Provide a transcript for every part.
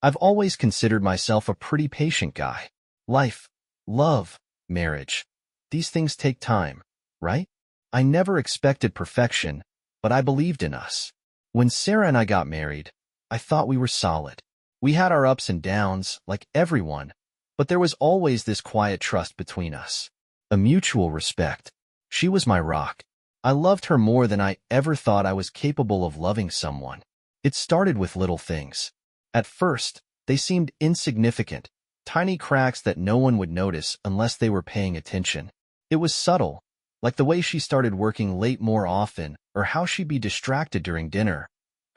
I've always considered myself a pretty patient guy. Life, love, marriage. These things take time, right? I never expected perfection, but I believed in us. When Sarah and I got married, I thought we were solid. We had our ups and downs, like everyone, but there was always this quiet trust between us. A mutual respect. She was my rock. I loved her more than I ever thought I was capable of loving someone. It started with little things. At first, they seemed insignificant, tiny cracks that no one would notice unless they were paying attention. It was subtle, like the way she started working late more often, or how she'd be distracted during dinner,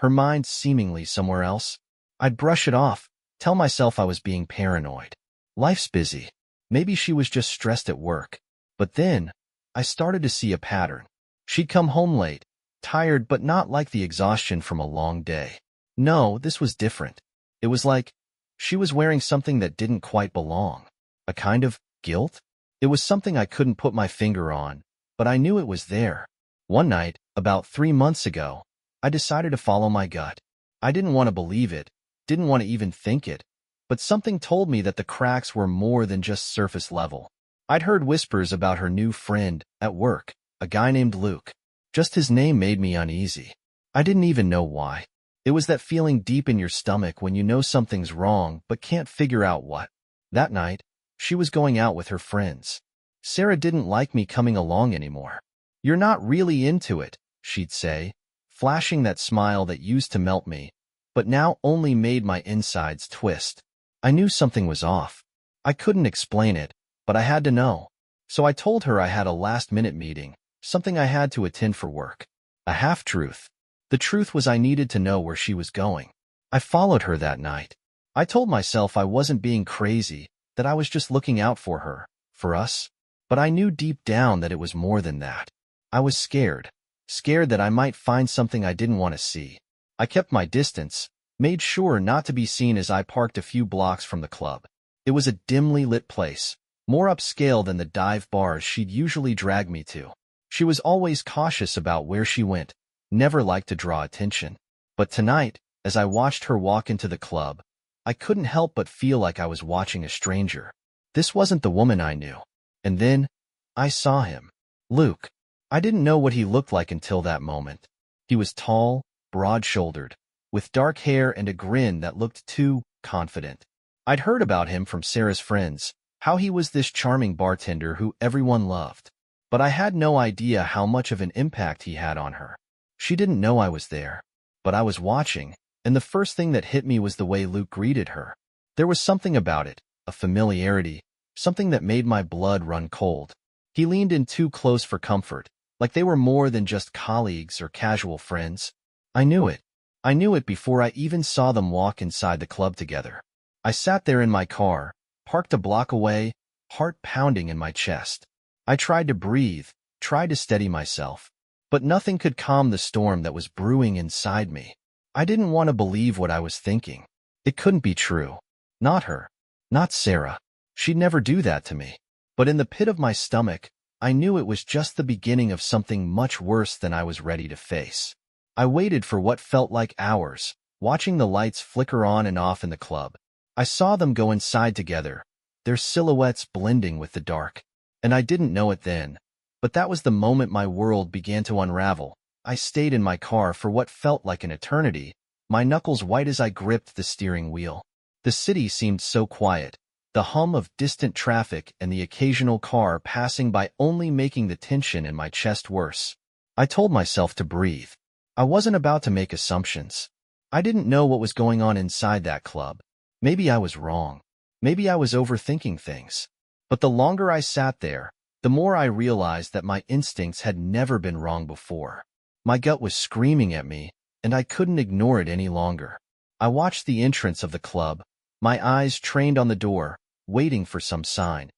her mind seemingly somewhere else. I'd brush it off, tell myself I was being paranoid. Life's busy. Maybe she was just stressed at work. But then, I started to see a pattern. She'd come home late, tired but not like the exhaustion from a long day. No, this was different. It was like she was wearing something that didn't quite belong. A kind of guilt? It was something I couldn't put my finger on, but I knew it was there. One night, about 3 months ago, I decided to follow my gut. I didn't want to believe it, didn't want to even think it, but something told me that the cracks were more than just surface level. I'd heard whispers about her new friend at work, a guy named Luke. Just his name made me uneasy. I didn't even know why. It was that feeling deep in your stomach when you know something's wrong but can't figure out what. That night, she was going out with her friends. Sarah didn't like me coming along anymore. "You're not really into it," she'd say, flashing that smile that used to melt me, but now only made my insides twist. I knew something was off. I couldn't explain it, but I had to know. So I told her I had a last-minute meeting, something I had to attend for work. A half-truth. The truth was I needed to know where she was going. I followed her that night. I told myself I wasn't being crazy, that I was just looking out for her, for us. But I knew deep down that it was more than that. I was scared. Scared that I might find something I didn't want to see. I kept my distance, made sure not to be seen as I parked a few blocks from the club. It was a dimly lit place, more upscale than the dive bars she'd usually drag me to. She was always cautious about where she went, never liked to draw attention. But tonight, as I watched her walk into the club, I couldn't help but feel like I was watching a stranger. This wasn't the woman I knew. And then, I saw him. Luke. I didn't know what he looked like until that moment. He was tall, broad-shouldered, with dark hair and a grin that looked too confident. I'd heard about him from Sarah's friends, how he was this charming bartender who everyone loved. But I had no idea how much of an impact he had on her. She didn't know I was there, but I was watching, and the first thing that hit me was the way Luke greeted her. There was something about it, a familiarity, something that made my blood run cold. He leaned in too close for comfort, like they were more than just colleagues or casual friends. I knew it. I knew it before I even saw them walk inside the club together. I sat there in my car, parked a block away, heart pounding in my chest. I tried to breathe, tried to steady myself, but nothing could calm the storm that was brewing inside me. I didn't want to believe what I was thinking. It couldn't be true. Not her. Not Sarah. She'd never do that to me. But in the pit of my stomach, I knew it was just the beginning of something much worse than I was ready to face. I waited for what felt like hours, watching the lights flicker on and off in the club. I saw them go inside together, their silhouettes blending with the dark. And I didn't know it then, but that was the moment my world began to unravel. I stayed in my car for what felt like an eternity, my knuckles white as I gripped the steering wheel. The city seemed so quiet, the hum of distant traffic and the occasional car passing by only making the tension in my chest worse. I told myself to breathe. I wasn't about to make assumptions. I didn't know what was going on inside that club. Maybe I was wrong. Maybe I was overthinking things. But the longer I sat there, the more I realized that my instincts had never been wrong before. My gut was screaming at me, and I couldn't ignore it any longer. I watched the entrance of the club, my eyes trained on the door, waiting for some sign.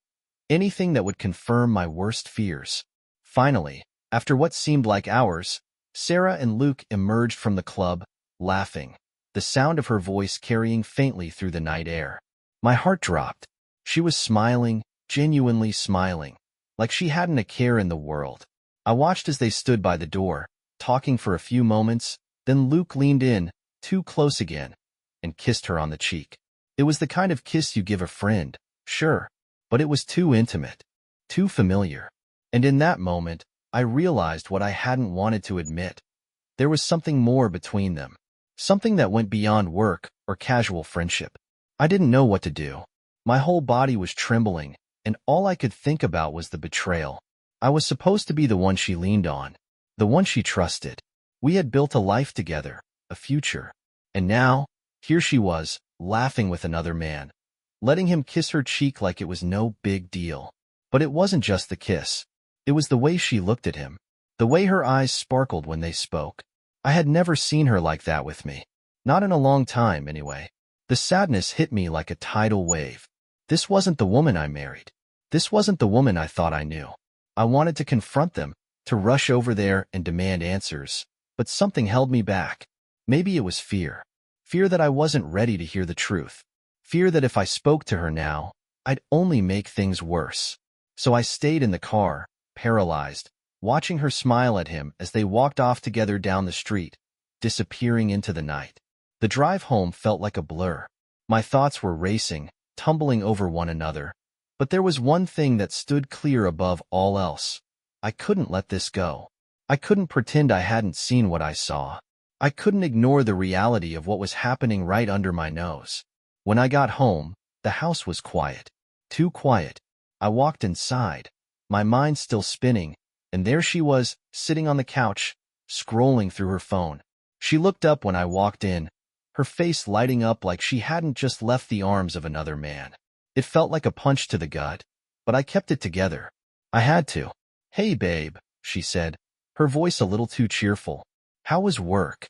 Anything that would confirm my worst fears. Finally, after what seemed like hours, Sarah and Luke emerged from the club, laughing, the sound of her voice carrying faintly through the night air. My heart dropped. She was smiling, genuinely smiling, like she hadn't a care in the world. I watched as they stood by the door, talking for a few moments, then Luke leaned in, too close again, and kissed her on the cheek. It was the kind of kiss you give a friend, sure, but it was too intimate, too familiar. And in that moment, I realized what I hadn't wanted to admit. There was something more between them, something that went beyond work or casual friendship. I didn't know what to do. My whole body was trembling, and all I could think about was the betrayal. I was supposed to be the one she leaned on, the one she trusted. We had built a life together, a future. And now, here she was, laughing with another man, letting him kiss her cheek like it was no big deal. But it wasn't just the kiss. It was the way she looked at him, the way her eyes sparkled when they spoke. I had never seen her like that with me. Not in a long time, anyway. The sadness hit me like a tidal wave. This wasn't the woman I married. This wasn't the woman I thought I knew. I wanted to confront them, to rush over there and demand answers, but something held me back. Maybe it was fear. Fear that I wasn't ready to hear the truth. Fear that if I spoke to her now, I'd only make things worse. So I stayed in the car, paralyzed, watching her smile at him as they walked off together down the street, disappearing into the night. The drive home felt like a blur. My thoughts were racing, tumbling over one another. But there was one thing that stood clear above all else. I couldn't let this go. I couldn't pretend I hadn't seen what I saw. I couldn't ignore the reality of what was happening right under my nose. When I got home, the house was quiet. Too quiet. I walked inside, my mind still spinning, and there she was, sitting on the couch, scrolling through her phone. She looked up when I walked in, her face lighting up like she hadn't just left the arms of another man. It felt like a punch to the gut, but I kept it together. I had to. "Hey, babe," she said, her voice a little too cheerful. "How was work?"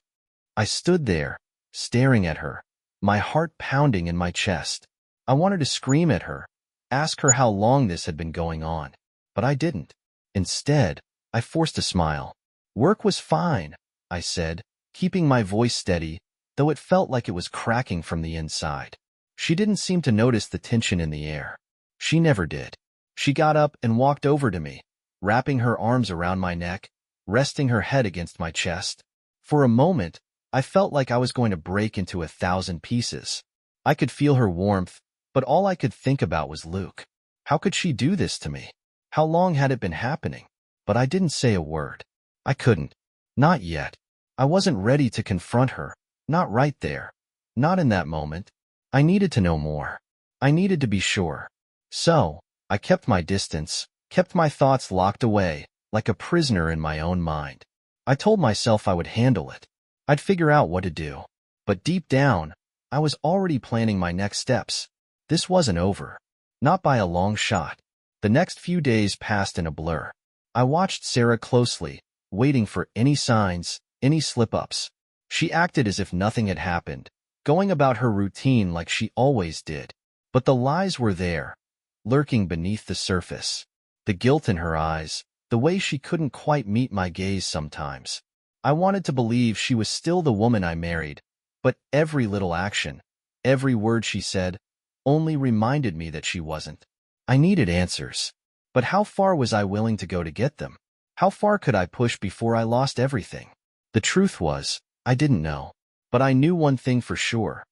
I stood there, staring at her, my heart pounding in my chest. I wanted to scream at her, ask her how long this had been going on, but I didn't. Instead, I forced a smile. "Work was fine," I said, keeping my voice steady, though it felt like it was cracking from the inside. She didn't seem to notice the tension in the air. She never did. She got up and walked over to me, wrapping her arms around my neck, resting her head against my chest. For a moment, I felt like I was going to break into 1,000 pieces. I could feel her warmth, but all I could think about was Luke. How could she do this to me? How long had it been happening? But I didn't say a word. I couldn't. Not yet. I wasn't ready to confront her. Not right there. Not in that moment. I needed to know more. I needed to be sure. So, I kept my distance, kept my thoughts locked away, like a prisoner in my own mind. I told myself I would handle it. I'd figure out what to do. But deep down, I was already planning my next steps. This wasn't over. Not by a long shot. The next few days passed in a blur. I watched Sarah closely, waiting for any signs, any slip-ups. She acted as if nothing had happened, going about her routine like she always did. But the lies were there, lurking beneath the surface. The guilt in her eyes, the way she couldn't quite meet my gaze sometimes. I wanted to believe she was still the woman I married, but every little action, every word she said, only reminded me that she wasn't. I needed answers. But how far was I willing to go to get them? How far could I push before I lost everything? The truth was, I didn't know. But I knew one thing for sure.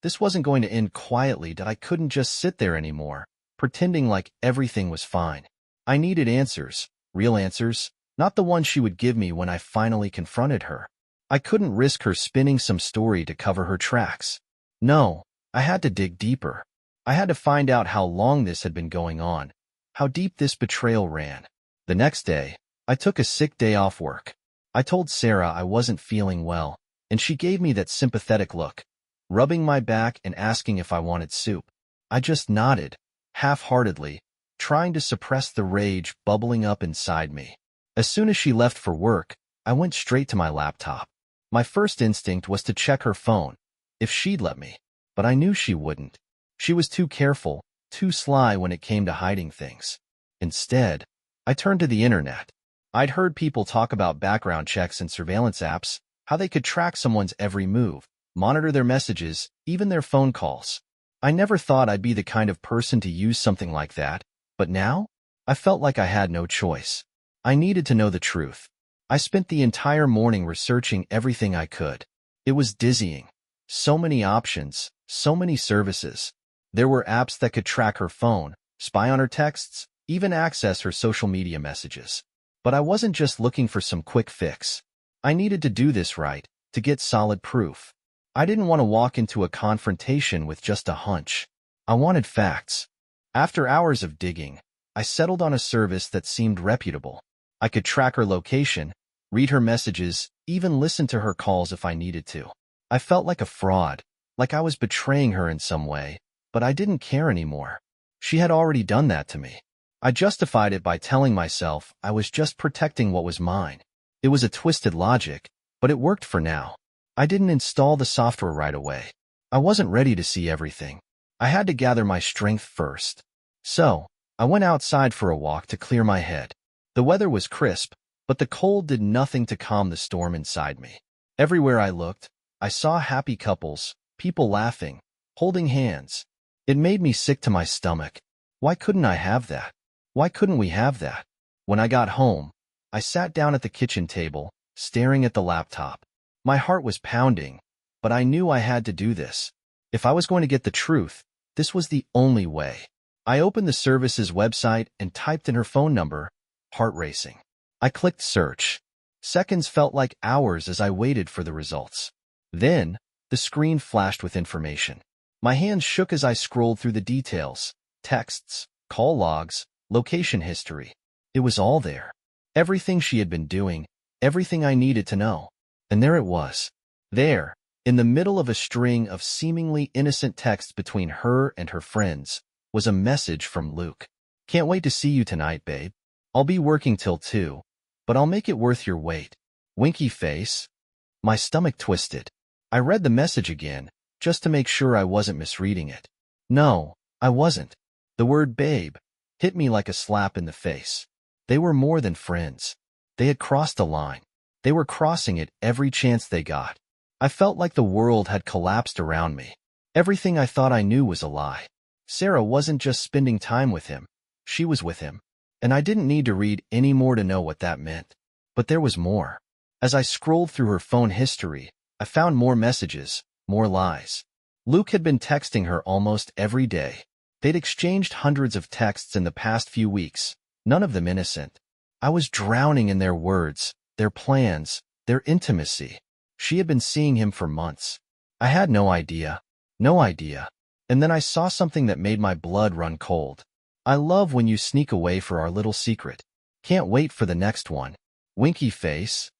This wasn't going to end quietly, that I couldn't just sit there anymore, pretending like everything was fine. I needed answers, real answers, not the ones she would give me when I finally confronted her. I couldn't risk her spinning some story to cover her tracks. No, I had to dig deeper. I had to find out how long this had been going on, how deep this betrayal ran. The next day, I took a sick day off work. I told Sarah I wasn't feeling well, and she gave me that sympathetic look, rubbing my back and asking if I wanted soup. I just nodded, half-heartedly, trying to suppress the rage bubbling up inside me. As soon as she left for work, I went straight to my laptop. My first instinct was to check her phone, if she'd let me, but I knew she wouldn't. She was too careful, too sly when it came to hiding things. Instead, I turned to the internet. I'd heard people talk about background checks and surveillance apps, how they could track someone's every move, monitor their messages, even their phone calls. I never thought I'd be the kind of person to use something like that, but now, I felt like I had no choice. I needed to know the truth. I spent the entire morning researching everything I could. It was dizzying. So many options, so many services. There were apps that could track her phone, spy on her texts, even access her social media messages. But I wasn't just looking for some quick fix. I needed to do this right, to get solid proof. I didn't want to walk into a confrontation with just a hunch. I wanted facts. After hours of digging, I settled on a service that seemed reputable. I could track her location, read her messages, even listen to her calls if I needed to. I felt like a fraud, like I was betraying her in some way, but I didn't care anymore. She had already done that to me. I justified it by telling myself I was just protecting what was mine. It was a twisted logic, but it worked for now. I didn't install the software right away. I wasn't ready to see everything. I had to gather my strength first. So, I went outside for a walk to clear my head. The weather was crisp, but the cold did nothing to calm the storm inside me. Everywhere I looked, I saw happy couples, people laughing, holding hands. It made me sick to my stomach. Why couldn't I have that? Why couldn't we have that? When I got home, I sat down at the kitchen table, staring at the laptop. My heart was pounding, but I knew I had to do this. If I was going to get the truth, this was the only way. I opened the service's website and typed in her phone number, heart racing. I clicked search. Seconds felt like hours as I waited for the results. Then, the screen flashed with information. My hands shook as I scrolled through the details, texts, call logs, location history. It was all there. Everything she had been doing, everything I needed to know. And there it was. There, in the middle of a string of seemingly innocent texts between her and her friends, was a message from Luke. Can't wait to see you tonight, babe. I'll be working till 2, but I'll make it worth your wait. Winky face. My stomach twisted. I read the message again, just to make sure I wasn't misreading it. No, I wasn't. The word babe hit me like a slap in the face. They were more than friends. They had crossed a line. They were crossing it every chance they got. I felt like the world had collapsed around me. Everything I thought I knew was a lie. Sarah wasn't just spending time with him. She was with him. And I didn't need to read any more to know what that meant. But there was more. As I scrolled through her phone history, I found more messages, more lies. Luke had been texting her almost every day. They'd exchanged hundreds of texts in the past few weeks, none of them innocent. I was drowning in their words, their plans, their intimacy. She had been seeing him for months. I had no idea. No idea. And then I saw something that made my blood run cold. I love when you sneak away for our little secret. Can't wait for the next one. Winky face.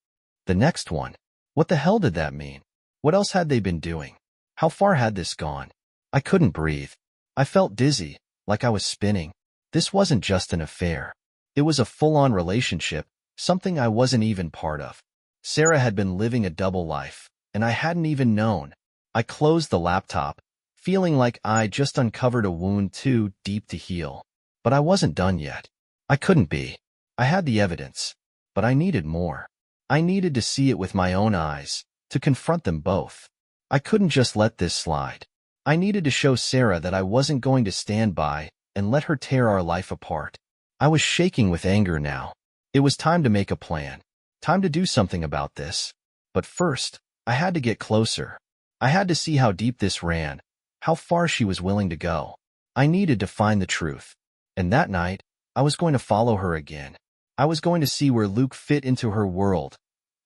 The next one. What the hell did that mean? What else had they been doing? How far had this gone? I couldn't breathe. I felt dizzy, like I was spinning. This wasn't just an affair. It was a full-on relationship, something I wasn't even part of. Sarah had been living a double life, and I hadn't even known. I closed the laptop, feeling like I just uncovered a wound too deep to heal. But I wasn't done yet. I couldn't be. I had the evidence, but I needed more. I needed to see it with my own eyes, to confront them both. I couldn't just let this slide. I needed to show Sarah that I wasn't going to stand by and let her tear our life apart. I was shaking with anger now. It was time to make a plan. Time to do something about this. But first, I had to get closer. I had to see how deep this ran, how far she was willing to go. I needed to find the truth. And that night, I was going to follow her again. I was going to see where Luke fit into her world,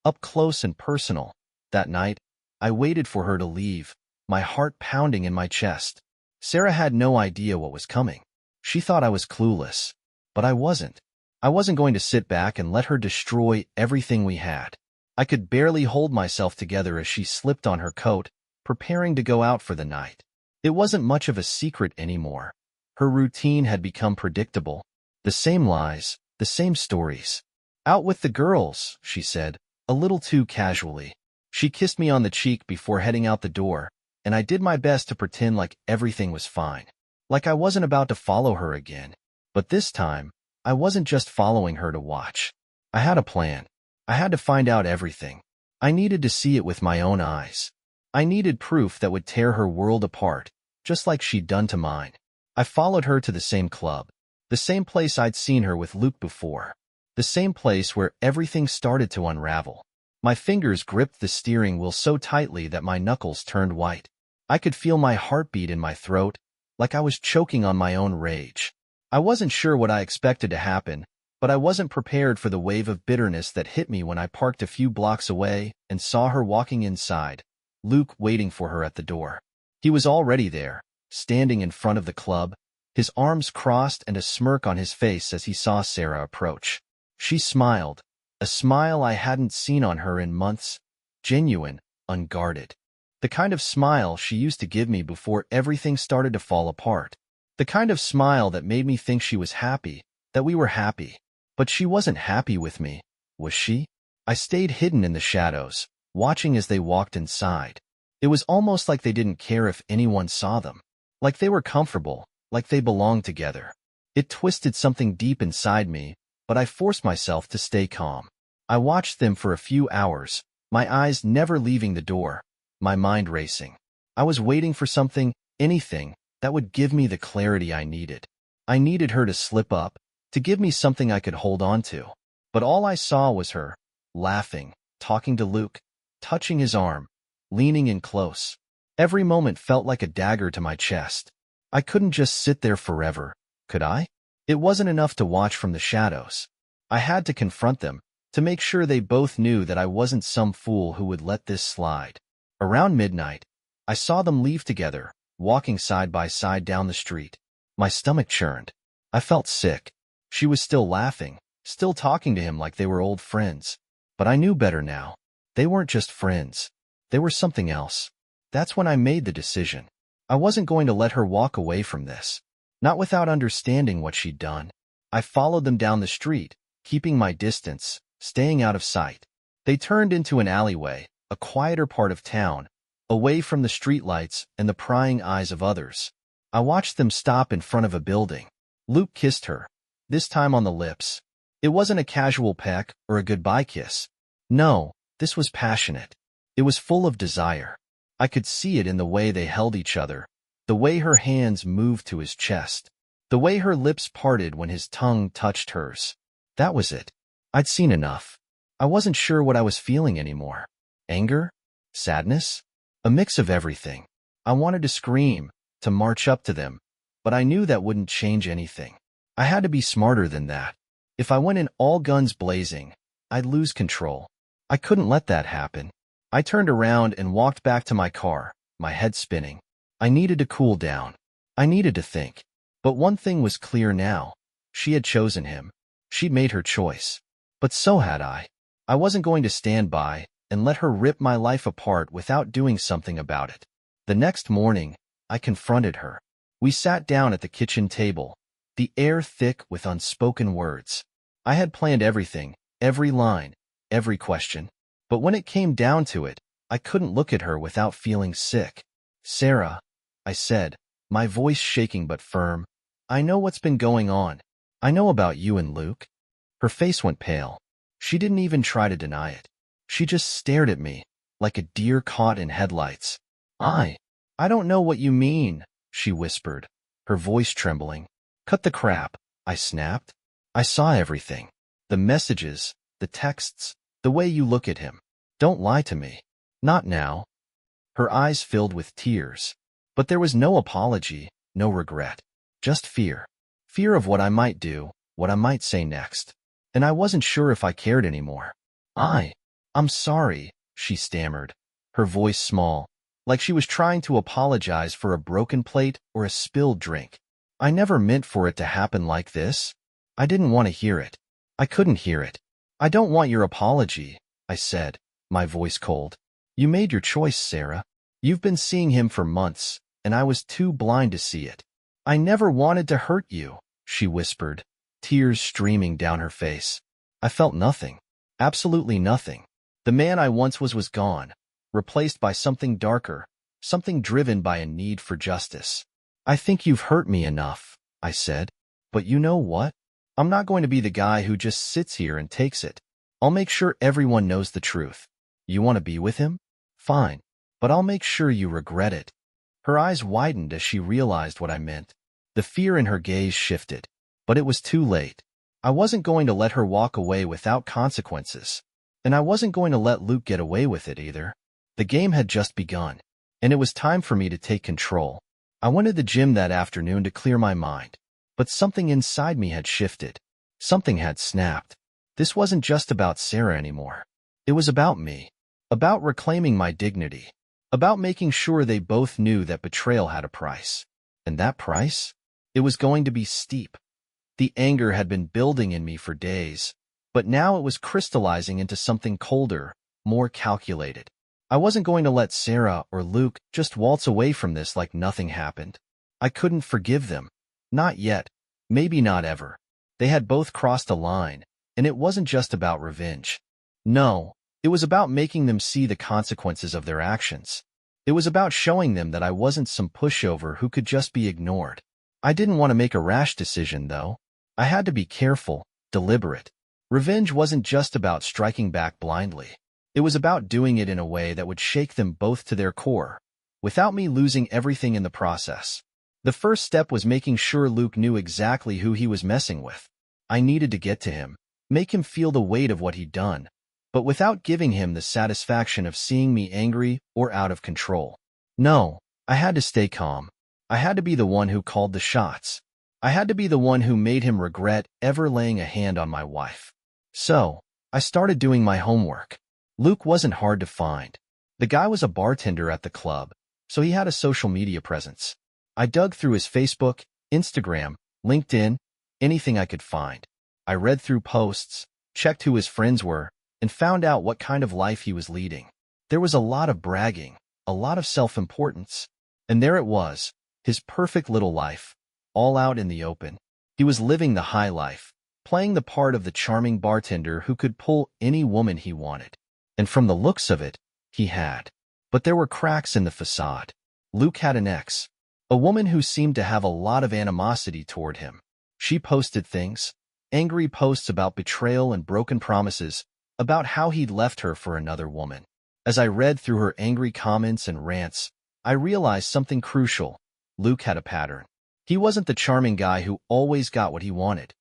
up close and personal. That night, I waited for her to leave, my heart pounding in my chest. Sarah had no idea what was coming. She thought I was clueless. But I wasn't. I wasn't going to sit back and let her destroy everything we had. I could barely hold myself together as she slipped on her coat, preparing to go out for the night. It wasn't much of a secret anymore. Her routine had become predictable. The same lies, the same stories. Out with the girls, she said, a little too casually. She kissed me on the cheek before heading out the door, and I did my best to pretend like everything was fine. Like I wasn't about to follow her again. But this time, I wasn't just following her to watch. I had a plan. I had to find out everything. I needed to see it with my own eyes. I needed proof that would tear her world apart, just like she'd done to mine. I followed her to the same club, the same place I'd seen her with Luke before, the same place where everything started to unravel. My fingers gripped the steering wheel so tightly that my knuckles turned white. I could feel my heartbeat in my throat, like I was choking on my own rage. I wasn't sure what I expected to happen, but I wasn't prepared for the wave of bitterness that hit me when I parked a few blocks away and saw her walking inside, Luke waiting for her at the door. He was already there, standing in front of the club, his arms crossed and a smirk on his face as he saw Sarah approach. She smiled, a smile I hadn't seen on her in months, genuine, unguarded. The kind of smile she used to give me before everything started to fall apart. The kind of smile that made me think she was happy, that we were happy. But she wasn't happy with me, was she? I stayed hidden in the shadows, watching as they walked inside. It was almost like they didn't care if anyone saw them. Like they were comfortable, like they belonged together. It twisted something deep inside me, but I forced myself to stay calm. I watched them for a few hours, my eyes never leaving the door, my mind racing. I was waiting for something, anything, that would give me the clarity I needed. I needed her to slip up, to give me something I could hold on to. But all I saw was her, laughing, talking to Luke, touching his arm, leaning in close. Every moment felt like a dagger to my chest. I couldn't just sit there forever, could I? It wasn't enough to watch from the shadows. I had to confront them, to make sure they both knew that I wasn't some fool who would let this slide. Around midnight, I saw them leave together, walking side by side down the street. My stomach churned. I felt sick. She was still laughing, still talking to him like they were old friends. But I knew better now. They weren't just friends. They were something else. That's when I made the decision. I wasn't going to let her walk away from this. Not without understanding what she'd done. I followed them down the street, keeping my distance, staying out of sight. They turned into an alleyway, a quieter part of town, away from the streetlights and the prying eyes of others. I watched them stop in front of a building. Luke kissed her, this time on the lips. It wasn't a casual peck or a goodbye kiss. No, this was passionate. It was full of desire. I could see it in the way they held each other, the way her hands moved to his chest, the way her lips parted when his tongue touched hers. That was it. I'd seen enough. I wasn't sure what I was feeling anymore. Anger? Sadness? A mix of everything. I wanted to scream, to march up to them, but I knew that wouldn't change anything. I had to be smarter than that. If I went in all guns blazing, I'd lose control. I couldn't let that happen. I turned around and walked back to my car, my head spinning. I needed to cool down. I needed to think. But one thing was clear now. She had chosen him. She'd made her choice. But so had I. I wasn't going to stand by and let her rip my life apart without doing something about it. The next morning, I confronted her. We sat down at the kitchen table, the air thick with unspoken words. I had planned everything, every line, every question. But when it came down to it, I couldn't look at her without feeling sick. Sarah, I said, my voice shaking but firm, I know what's been going on. I know about you and Luke. Her face went pale. She didn't even try to deny it. She just stared at me, like a deer caught in headlights. I don't know what you mean, she whispered, her voice trembling. Cut the crap, I snapped. I saw everything. The messages, the texts, the way you look at him. Don't lie to me. Not now. Her eyes filled with tears. But there was no apology, no regret. Just fear. Fear of what I might do, what I might say next. And I wasn't sure if I cared anymore. I'm sorry, she stammered, her voice small, like she was trying to apologize for a broken plate or a spilled drink. I never meant for it to happen like this. I didn't want to hear it. I couldn't hear it. I don't want your apology, I said, my voice cold. You made your choice, Sarah. You've been seeing him for months, and I was too blind to see it. I never wanted to hurt you, she whispered, tears streaming down her face. I felt nothing. Absolutely nothing. The man I once was gone, replaced by something darker, something driven by a need for justice. I think you've hurt me enough, I said. But you know what? I'm not going to be the guy who just sits here and takes it. I'll make sure everyone knows the truth. You want to be with him? Fine. But I'll make sure you regret it. Her eyes widened as she realized what I meant. The fear in her gaze shifted. But it was too late. I wasn't going to let her walk away without consequences. And I wasn't going to let Luke get away with it either. The game had just begun, and it was time for me to take control. I went to the gym that afternoon to clear my mind, but something inside me had shifted. Something had snapped. This wasn't just about Sarah anymore. It was about me, about reclaiming my dignity, about making sure they both knew that betrayal had a price. And that price? It was going to be steep. The anger had been building in me for days, but now it was crystallizing into something colder, more calculated. I wasn't going to let Sarah or Luke just waltz away from this like nothing happened. I couldn't forgive them. Not yet. Maybe not ever. They had both crossed a line, and it wasn't just about revenge. No, it was about making them see the consequences of their actions. It was about showing them that I wasn't some pushover who could just be ignored. I didn't want to make a rash decision, though. I had to be careful, deliberate. Revenge wasn't just about striking back blindly. It was about doing it in a way that would shake them both to their core, without me losing everything in the process. The first step was making sure Luke knew exactly who he was messing with. I needed to get to him, make him feel the weight of what he'd done, but without giving him the satisfaction of seeing me angry or out of control. No, I had to stay calm. I had to be the one who called the shots. I had to be the one who made him regret ever laying a hand on my wife. So, I started doing my homework. Luke wasn't hard to find. The guy was a bartender at the club, so he had a social media presence. I dug through his Facebook, Instagram, LinkedIn, anything I could find. I read through posts, checked who his friends were, and found out what kind of life he was leading. There was a lot of bragging, a lot of self-importance. And there it was, his perfect little life, all out in the open. He was living the high life, playing the part of the charming bartender who could pull any woman he wanted. And from the looks of it, he had. But there were cracks in the facade. Luke had an ex, a woman who seemed to have a lot of animosity toward him. She posted things, angry posts about betrayal and broken promises, about how he'd left her for another woman. As I read through her angry comments and rants, I realized something crucial. Luke had a pattern. He wasn't the charming guy who always got what he wanted.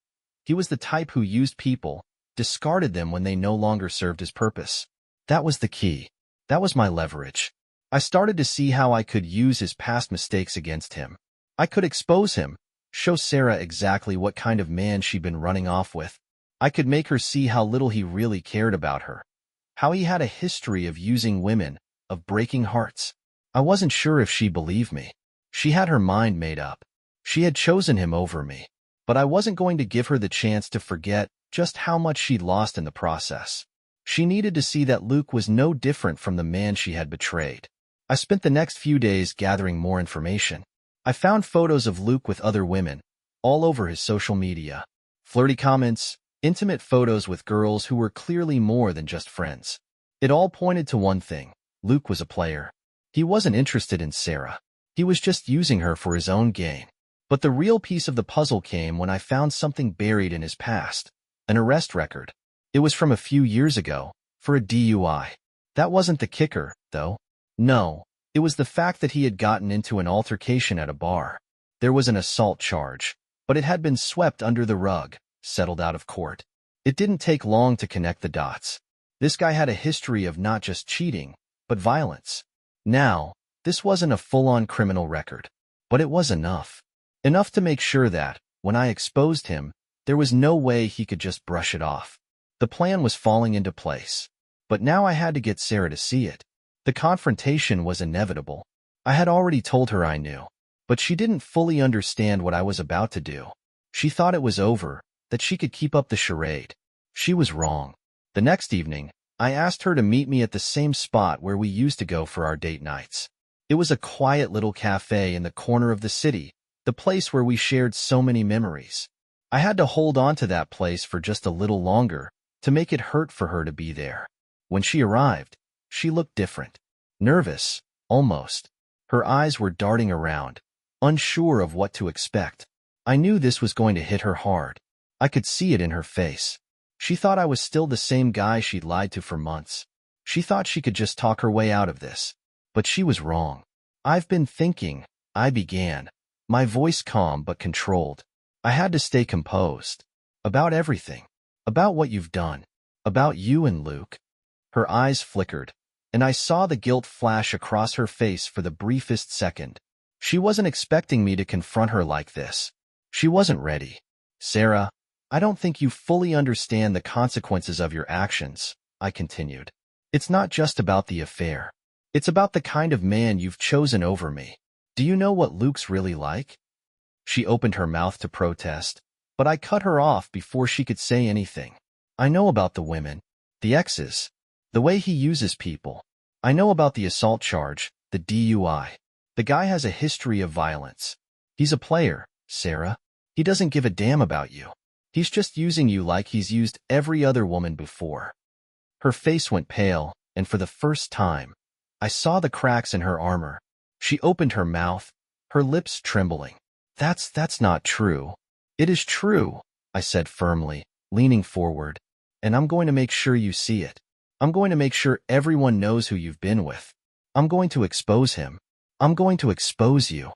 He was the type who used people, discarded them when they no longer served his purpose. That was the key. That was my leverage. I started to see how I could use his past mistakes against him. I could expose him, show Sarah exactly what kind of man she'd been running off with. I could make her see how little he really cared about her, how he had a history of using women, of breaking hearts. I wasn't sure if she believed me. She had her mind made up. She had chosen him over me. But I wasn't going to give her the chance to forget just how much she'd lost in the process. She needed to see that Luke was no different from the man she had betrayed. I spent the next few days gathering more information. I found photos of Luke with other women, all over his social media. Flirty comments, intimate photos with girls who were clearly more than just friends. It all pointed to one thing. Luke was a player. He wasn't interested in Sarah. He was just using her for his own gain. But the real piece of the puzzle came when I found something buried in his past. An arrest record. It was from a few years ago, for a DUI. That wasn't the kicker, though. No, it was the fact that he had gotten into an altercation at a bar. There was an assault charge, but it had been swept under the rug, settled out of court. It didn't take long to connect the dots. This guy had a history of not just cheating, but violence. Now, this wasn't a full-on criminal record, but it was enough. Enough to make sure that, when I exposed him, there was no way he could just brush it off. The plan was falling into place. But now I had to get Sarah to see it. The confrontation was inevitable. I had already told her I knew. But she didn't fully understand what I was about to do. She thought it was over, that she could keep up the charade. She was wrong. The next evening, I asked her to meet me at the same spot where we used to go for our date nights. It was a quiet little cafe in the corner of the city, the place where we shared so many memories. I had to hold on to that place for just a little longer, to make it hurt for her to be there. When she arrived, she looked different. Nervous, almost. Her eyes were darting around, unsure of what to expect. I knew this was going to hit her hard. I could see it in her face. She thought I was still the same guy she'd lied to for months. She thought she could just talk her way out of this. But she was wrong. I've been thinking, I began. My voice calm but controlled. I had to stay composed. About everything. About what you've done. About you and Luke. Her eyes flickered, and I saw the guilt flash across her face for the briefest second. She wasn't expecting me to confront her like this. She wasn't ready. Sarah, I don't think you fully understand the consequences of your actions, I continued. It's not just about the affair. It's about the kind of man you've chosen over me. Do you know what Luke's really like? She opened her mouth to protest, but I cut her off before she could say anything. I know about the women, the exes, the way he uses people. I know about the assault charge, the DUI. The guy has a history of violence. He's a player, Sarah. He doesn't give a damn about you. He's just using you like he's used every other woman before. Her face went pale, and for the first time, I saw the cracks in her armor. She opened her mouth, her lips trembling. That's not true. It is true, I said firmly, leaning forward, and I'm going to make sure you see it. I'm going to make sure everyone knows who you've been with. I'm going to expose him. I'm going to expose you.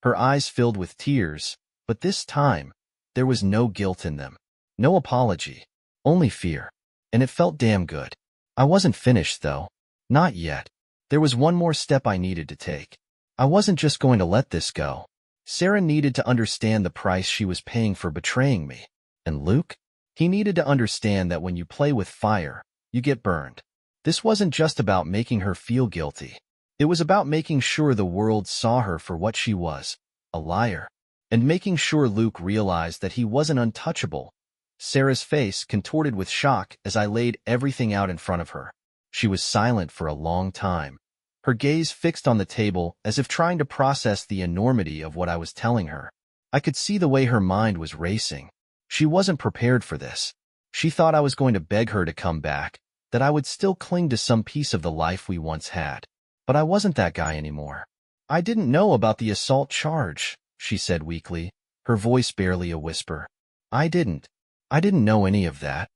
Her eyes filled with tears, but this time, there was no guilt in them. No apology. Only fear. And it felt damn good. I wasn't finished, though. Not yet. There was one more step I needed to take. I wasn't just going to let this go. Sarah needed to understand the price she was paying for betraying me. And Luke? He needed to understand that when you play with fire, you get burned. This wasn't just about making her feel guilty. It was about making sure the world saw her for what she was, a liar, and making sure Luke realized that he wasn't untouchable. Sarah's face contorted with shock as I laid everything out in front of her. She was silent for a long time, her gaze fixed on the table as if trying to process the enormity of what I was telling her. I could see the way her mind was racing. She wasn't prepared for this. She thought I was going to beg her to come back, that I would still cling to some piece of the life we once had. But I wasn't that guy anymore. I didn't know about the assault charge, she said weakly, her voice barely a whisper. I didn't know any of that.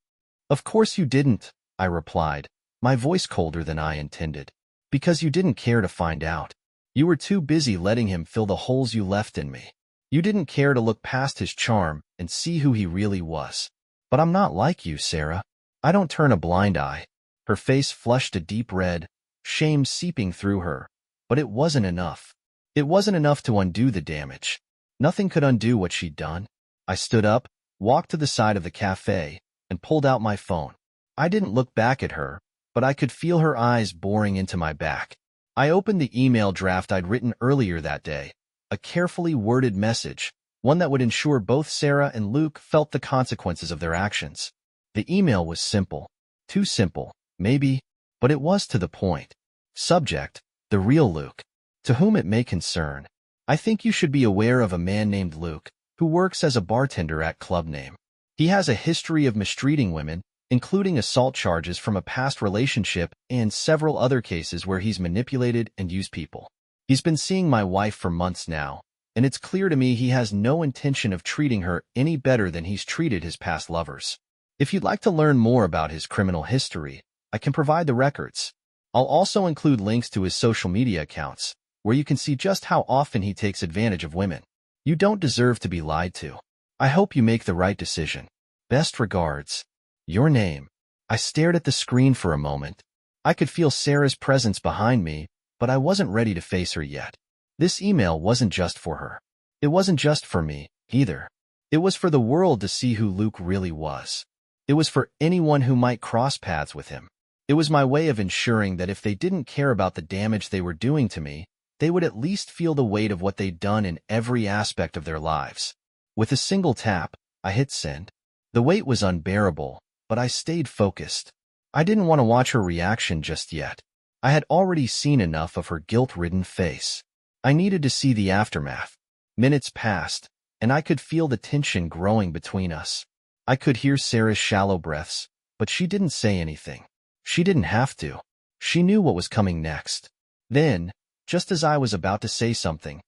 Of course you didn't, I replied, my voice colder than I intended. Because you didn't care to find out. You were too busy letting him fill the holes you left in me. You didn't care to look past his charm and see who he really was. But I'm not like you, Sarah. I don't turn a blind eye. Her face flushed a deep red, shame seeping through her. But it wasn't enough. It wasn't enough to undo the damage. Nothing could undo what she'd done. I stood up, walked to the side of the cafe, and pulled out my phone. I didn't look back at her, but I could feel her eyes boring into my back. I opened the email draft I'd written earlier that day, a carefully worded message, one that would ensure both Sarah and Luke felt the consequences of their actions. The email was simple. Too simple, maybe, but it was to the point. Subject, the real Luke. To whom it may concern. I think you should be aware of a man named Luke, who works as a bartender at Club Name. He has a history of mistreating women, including assault charges from a past relationship and several other cases where he's manipulated and used people. He's been seeing my wife for months now, and it's clear to me he has no intention of treating her any better than he's treated his past lovers. If you'd like to learn more about his criminal history, I can provide the records. I'll also include links to his social media accounts, where you can see just how often he takes advantage of women. You don't deserve to be lied to. I hope you make the right decision. Best regards. Your name. I stared at the screen for a moment. I could feel Sarah's presence behind me, but I wasn't ready to face her yet. This email wasn't just for her. It wasn't just for me, either. It was for the world to see who Luke really was. It was for anyone who might cross paths with him. It was my way of ensuring that if they didn't care about the damage they were doing to me, they would at least feel the weight of what they'd done in every aspect of their lives. With a single tap, I hit send. The weight was unbearable, but I stayed focused. I didn't want to watch her reaction just yet. I had already seen enough of her guilt-ridden face. I needed to see the aftermath. Minutes passed, and I could feel the tension growing between us. I could hear Sarah's shallow breaths, but she didn't say anything. She didn't have to. She knew what was coming next. Then, just as I was about to say something,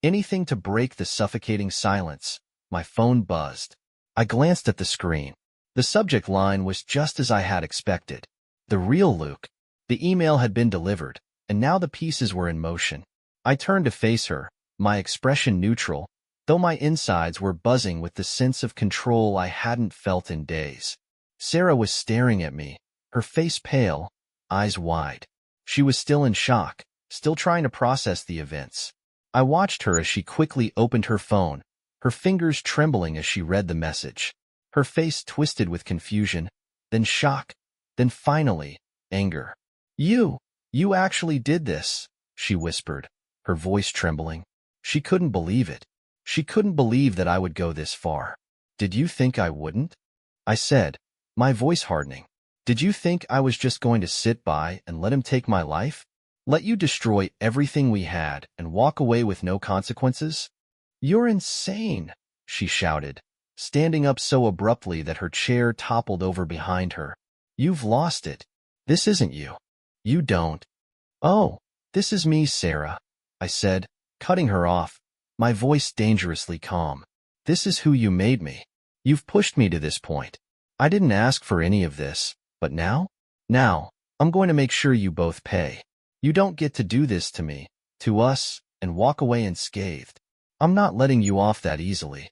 anything to break the suffocating silence, my phone buzzed. I glanced at the screen. The subject line was just as I had expected. The real Luke. The email had been delivered, and now the pieces were in motion. I turned to face her, my expression neutral, though my insides were buzzing with the sense of control I hadn't felt in days. Sarah was staring at me, her face pale, eyes wide. She was still in shock, still trying to process the events. I watched her as she quickly opened her phone, her fingers trembling as she read the message. Her face twisted with confusion, then shock, then finally, anger. You actually did this, she whispered, her voice trembling. She couldn't believe it. She couldn't believe that I would go this far. Did you think I wouldn't? I said, my voice hardening. Did you think I was just going to sit by and let him take my life? Let you destroy everything we had and walk away with no consequences? You're insane, she shouted, standing up so abruptly that her chair toppled over behind her. You've lost it. This isn't you. You don't. Oh, this is me, Sarah, I said, cutting her off, my voice dangerously calm. This is who you made me. You've pushed me to this point. I didn't ask for any of this, but now? Now, I'm going to make sure you both pay. You don't get to do this to me, to us, and walk away unscathed. I'm not letting you off that easily.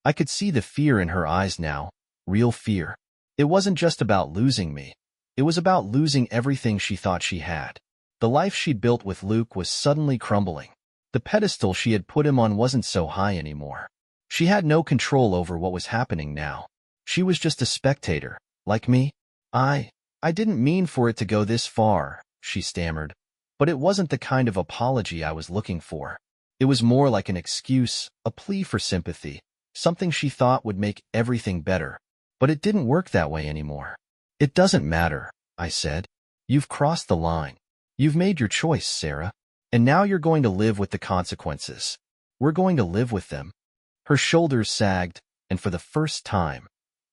I could see the fear in her eyes now, real fear. It wasn't just about losing me. It was about losing everything she thought she had. The life she'd built with Luke was suddenly crumbling. The pedestal she had put him on wasn't so high anymore. She had no control over what was happening now. She was just a spectator, like me. I didn't mean for it to go this far, she stammered. But it wasn't the kind of apology I was looking for. It was more like an excuse, a plea for sympathy, something she thought would make everything better. But it didn't work that way anymore. It doesn't matter, I said. You've crossed the line. You've made your choice, Sarah. And now you're going to live with the consequences. We're going to live with them. Her shoulders sagged, and for the first time,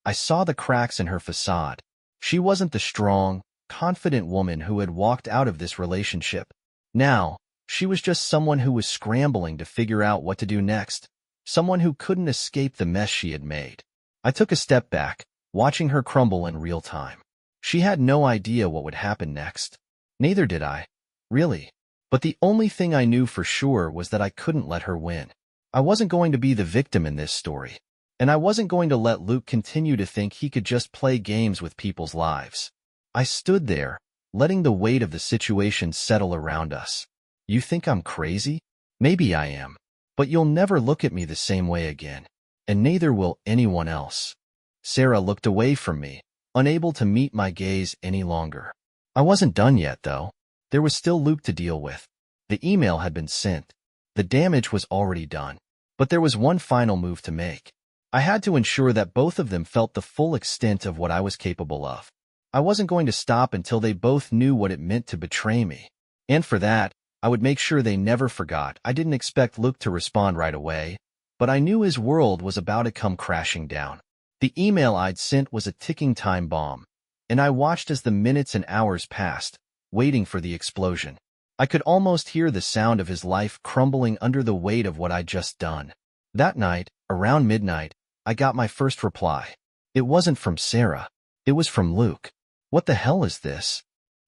I saw the cracks in her facade. She wasn't the strong, confident woman who had walked out of this relationship. Now, she was just someone who was scrambling to figure out what to do next, someone who couldn't escape the mess she had made. I took a step back, watching her crumble in real time. She had no idea what would happen next. Neither did I, really. But the only thing I knew for sure was that I couldn't let her win. I wasn't going to be the victim in this story. And I wasn't going to let Luke continue to think he could just play games with people's lives. I stood there, letting the weight of the situation settle around us. You think I'm crazy? Maybe I am. But you'll never look at me the same way again. And neither will anyone else. Sarah looked away from me, unable to meet my gaze any longer. I wasn't done yet, though. There was still Luke to deal with. The email had been sent. The damage was already done. But there was one final move to make. I had to ensure that both of them felt the full extent of what I was capable of. I wasn't going to stop until they both knew what it meant to betray me. And for that, I would make sure they never forgot. I didn't expect Luke to respond right away, but I knew his world was about to come crashing down. The email I'd sent was a ticking time bomb, and I watched as the minutes and hours passed, waiting for the explosion. I could almost hear the sound of his life crumbling under the weight of what I'd just done. That night, around midnight, I got my first reply. It wasn't from Sarah. It was from Luke. What the hell is this?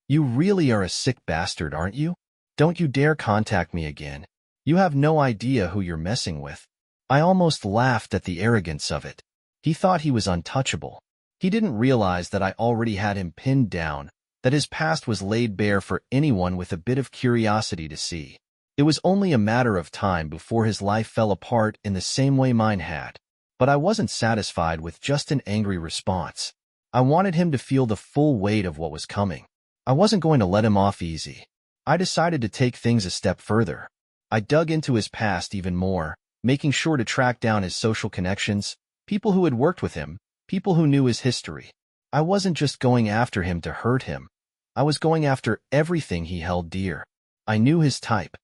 You really are a sick bastard, aren't you? Don't you dare contact me again. You have no idea who you're messing with. I almost laughed at the arrogance of it. He thought he was untouchable. He didn't realize that I already had him pinned down, that his past was laid bare for anyone with a bit of curiosity to see. It was only a matter of time before his life fell apart in the same way mine had. But I wasn't satisfied with just an angry response. I wanted him to feel the full weight of what was coming. I wasn't going to let him off easy. I decided to take things a step further. I dug into his past even more, making sure to track down his social connections, people who had worked with him, people who knew his history. I wasn't just going after him to hurt him. I was going after everything he held dear. I knew his type.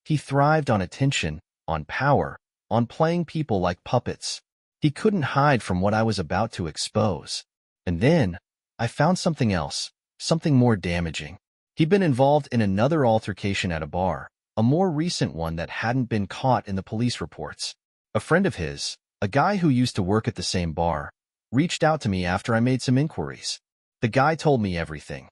He thrived on attention, on power, on playing people like puppets. He couldn't hide from what I was about to expose. And then, I found something else, something more damaging. He'd been involved in another altercation at a bar, a more recent one that hadn't been caught in the police reports. A friend of his, a guy who used to work at the same bar, reached out to me after I made some inquiries. The guy told me everything.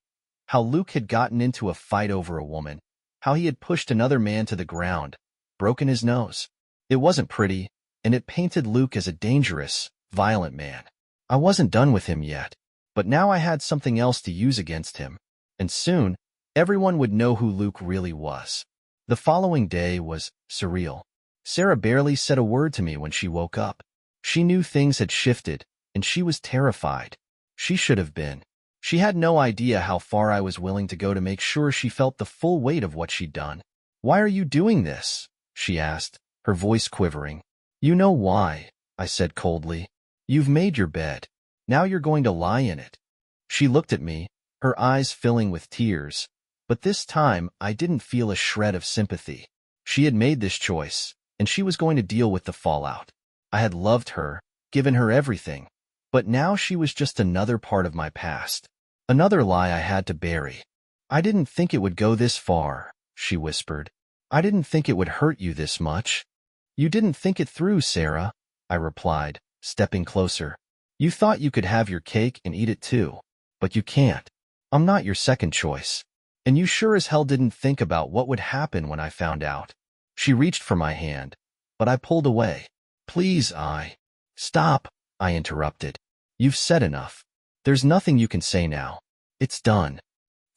How Luke had gotten into a fight over a woman, how he had pushed another man to the ground, broken his nose. It wasn't pretty, and it painted Luke as a dangerous, violent man. I wasn't done with him yet, but now I had something else to use against him. and soon, everyone would know who Luke really was. The following day was surreal. Sarah barely said a word to me when she woke up. She knew things had shifted, and she was terrified. She should have been. She had no idea how far I was willing to go to make sure she felt the full weight of what she'd done. "Why are you doing this?" she asked, her voice quivering. "You know why," I said coldly. "You've made your bed. Now you're going to lie in it." She looked at me, her eyes filling with tears, but this time I didn't feel a shred of sympathy. She had made this choice, and she was going to deal with the fallout. I had loved her, given her everything, but now she was just another part of my past, another lie I had to bury. "I didn't think it would go this far," she whispered. "I didn't think it would hurt you this much." "You didn't think it through, Sarah," I replied, stepping closer. "You thought you could have your cake and eat it too, but you can't. I'm not your second choice. And you sure as hell didn't think about what would happen when I found out." She reached for my hand, but I pulled away. "Please, Stop," I interrupted. "You've said enough. There's nothing you can say now. It's done."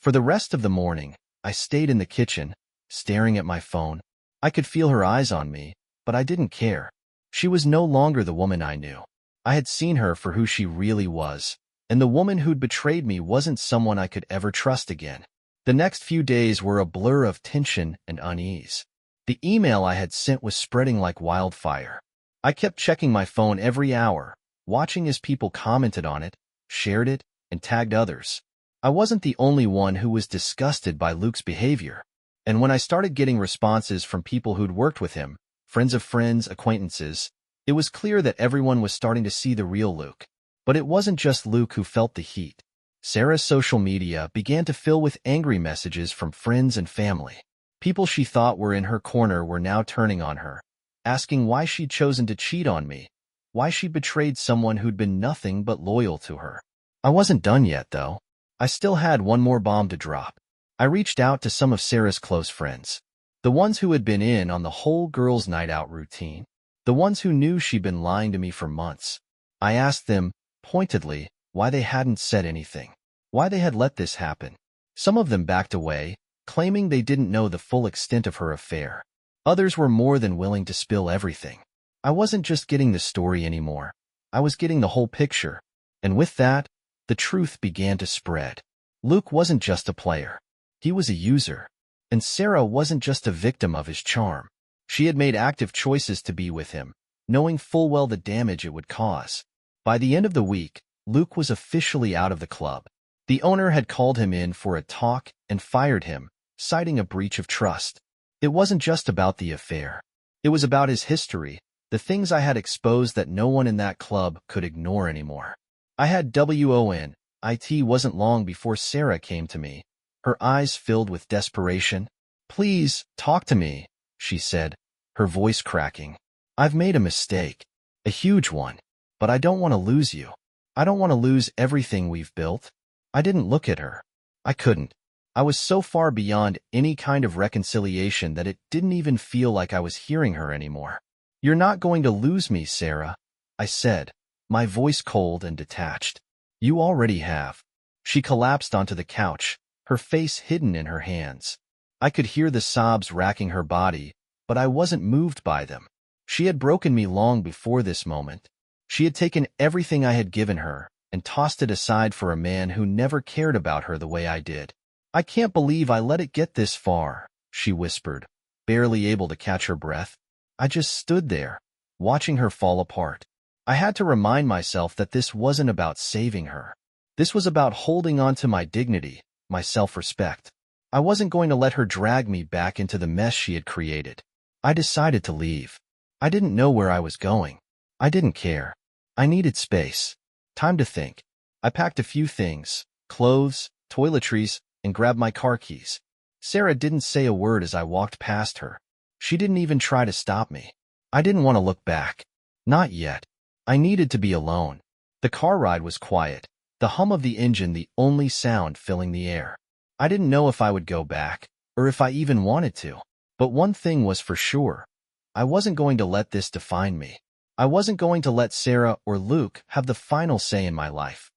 For the rest of the morning, I stayed in the kitchen, staring at my phone. I could feel her eyes on me, but I didn't care. She was no longer the woman I knew. I had seen her for who she really was, and the woman who'd betrayed me wasn't someone I could ever trust again. The next few days were a blur of tension and unease. The email I had sent was spreading like wildfire. I kept checking my phone every hour, watching as people commented on it, shared it, and tagged others. I wasn't the only one who was disgusted by Luke's behavior. And when I started getting responses from people who'd worked with him, friends of friends, acquaintances, it was clear that everyone was starting to see the real Luke. But it wasn't just Luke who felt the heat. Sarah's social media began to fill with angry messages from friends and family. People she thought were in her corner were now turning on her, asking why she'd chosen to cheat on me, why she betrayed someone who'd been nothing but loyal to her. I wasn't done yet, though. I still had one more bomb to drop. I reached out to some of Sarah's close friends, the ones who had been in on the whole girls' night out routine, the ones who knew she'd been lying to me for months. I asked them, pointedly, why they hadn't said anything, why they had let this happen. Some of them backed away, claiming they didn't know the full extent of her affair. Others were more than willing to spill everything. I wasn't just getting the story anymore. I was getting the whole picture. And with that, the truth began to spread. Luke wasn't just a player. He was a user. And Sarah wasn't just a victim of his charm. She had made active choices to be with him, knowing full well the damage it would cause. By the end of the week, Luke was officially out of the club. The owner had called him in for a talk and fired him, citing a breach of trust. It wasn't just about the affair. It was about his history, the things I had exposed that no one in that club could ignore anymore. I had WON. It wasn't long before Sarah came to me, her eyes filled with desperation. "Please, talk to me," she said, her voice cracking. "I've made a mistake, a huge one, but I don't want to lose you. I don't want to lose everything we've built." I didn't look at her. I couldn't. I was so far beyond any kind of reconciliation that it didn't even feel like I was hearing her anymore. "You're not going to lose me, Sarah," I said, my voice cold and detached. "You already have." She collapsed onto the couch, her face hidden in her hands. I could hear the sobs racking her body, but I wasn't moved by them. She had broken me long before this moment. She had taken everything I had given her and tossed it aside for a man who never cared about her the way I did. "I can't believe I let it get this far," she whispered, barely able to catch her breath. I just stood there, watching her fall apart. I had to remind myself that this wasn't about saving her. This was about holding on to my dignity, my self-respect. I wasn't going to let her drag me back into the mess she had created. I decided to leave. I didn't know where I was going. I didn't care. I needed space. Time to think. I packed a few things, clothes, toiletries, and grabbed my car keys. Sarah didn't say a word as I walked past her. She didn't even try to stop me. I didn't want to look back. Not yet. I needed to be alone. The car ride was quiet, the hum of the engine the only sound filling the air. I didn't know if I would go back, or if I even wanted to. But one thing was for sure. I wasn't going to let this define me. I wasn't going to let Sarah or Luke have the final say in my life.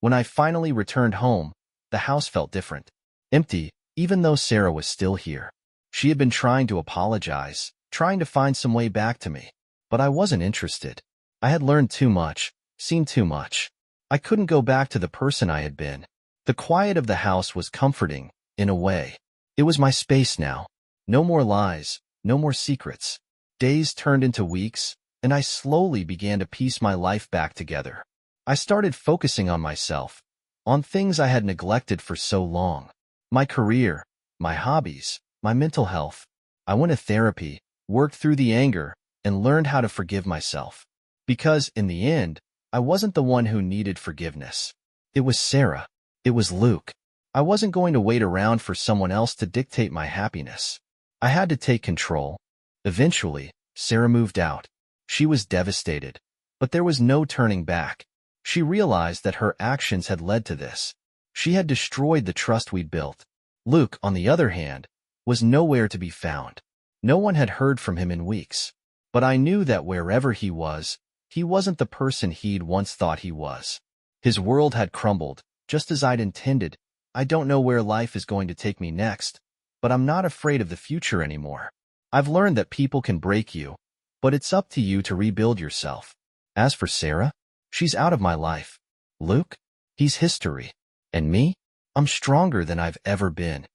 When I finally returned home, the house felt different. Empty, even though Sarah was still here. She had been trying to apologize, trying to find some way back to me. But I wasn't interested. I had learned too much, seen too much. I couldn't go back to the person I had been. The quiet of the house was comforting, in a way. It was my space now. No more lies, no more secrets. Days turned into weeks, and I slowly began to piece my life back together. I started focusing on myself, on things I had neglected for so long. My career, my hobbies, my mental health. I went to therapy, worked through the anger, and learned how to forgive myself. Because, in the end, I wasn't the one who needed forgiveness. It was Sarah. It was Luke. I wasn't going to wait around for someone else to dictate my happiness. I had to take control. Eventually, Sarah moved out. She was devastated. But there was no turning back. She realized that her actions had led to this. She had destroyed the trust we'd built. Luke, on the other hand, was nowhere to be found. No one had heard from him in weeks. But I knew that wherever he wasn't the person he'd once thought he was. His world had crumbled, just as I'd intended. I don't know where life is going to take me next, but I'm not afraid of the future anymore. I've learned that people can break you, but it's up to you to rebuild yourself. As for Sarah, she's out of my life. Luke, he's history. And me? I'm stronger than I've ever been.